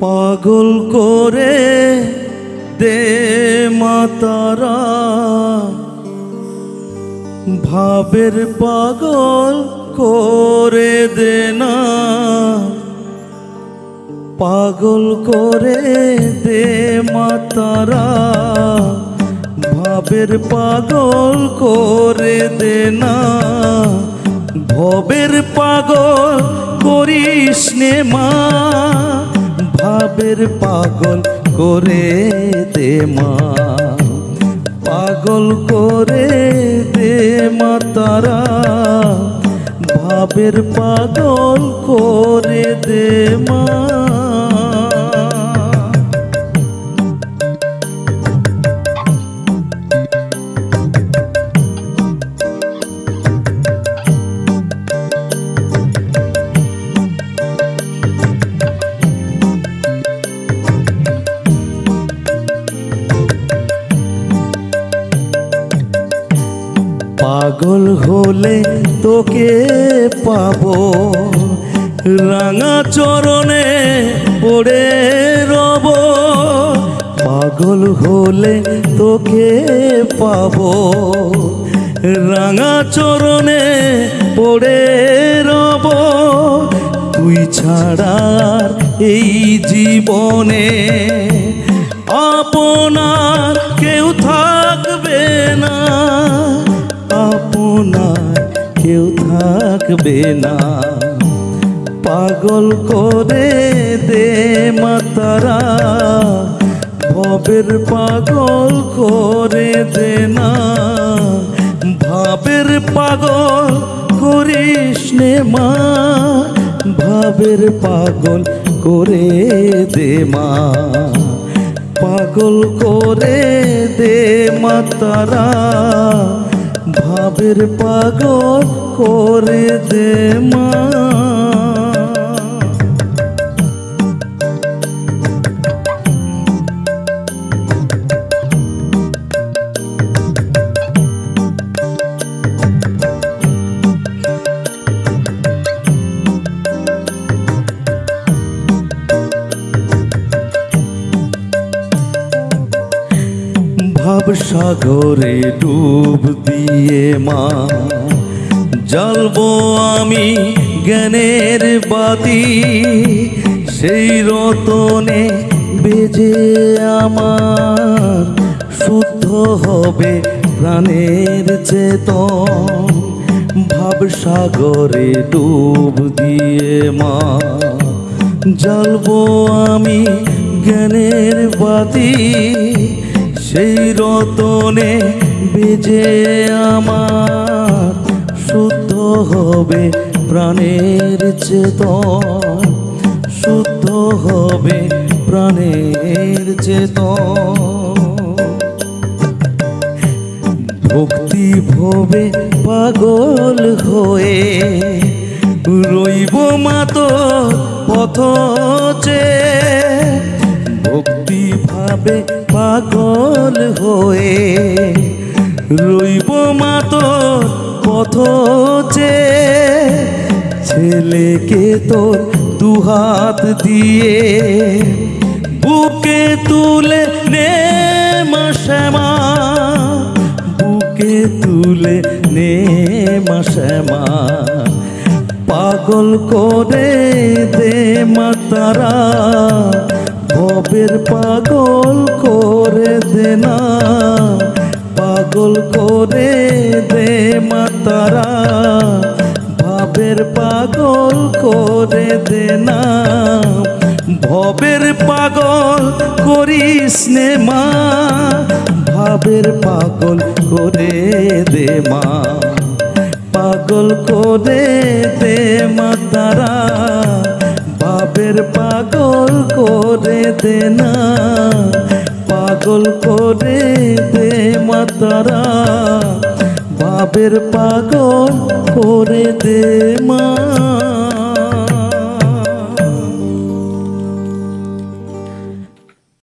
পাগল করে দে মাতারা, ভাবের পাগল করে দে না। পাগল করে দে মাতারা, ভাবের পাগল করে দে না। ভবের পাগল করিস নে মা, ভাবের পাগল করে দে মা। পাগল করে দে মাতারা, ভাবের পাগল করে দে মা। পাগল হলে তোকে পাবো, রাঙা চরণে পড়ে রব। পাগল হলে তোকে পাবো, রাঙা চরণে পড়ে রব। তুই ছাড়া এই জীবনে আপনার কেউ থাকবে না, আপনার কেউ থাকবে না। পাগল করে দে মাতারা, ভবের পাগল করে দে না। ভাবের পাগল করিস নে মা, ভাবের পাগল করে দে মা। পাগল করে দে মাতারা, ভাবের পাগল করে দে মা। ভাব সাগরে ডুব দিয়ে মা, জ্বালবো আমি জ্ঞানের বাতি। সেই রতনে বেজে আমার শুদ্ধ হবে প্রাণের চেতন। ভাব সাগরে ডুব দিয়ে মা, জ্বালবো আমি জ্ঞানের বাতি। সেই রতনে বেজে আমার শুদ্ধ হবে প্রাণের চেতন, শুদ্ধ হবে প্রাণের চেতন। ভক্তি ভবে পাগল হয়ে রইব মা তোর পথ চেয়ে। ভক্তি ভাবে পাগল হয়ে রইব মা তোর পথ চেয়ে। ছেলেকে তোর দুহাত দিয়ে বুকে তুলে নে মা শ্যামা, বুকে তুলে নে মা শ্যামা। পাগল করে দে মাতারা, ভবের পাগল করে দে না। পাগল করে দে মাতারা, ভাবের পাগল করে দে না। ভবের পাগল করিস নে মা, ভাবের পাগল করে দে মা। পাগল করে দে মাতারা, ভাবের পাগল করে দে না। পাগল করে দে মাতারা, ভাবের পাগল করে দে মা।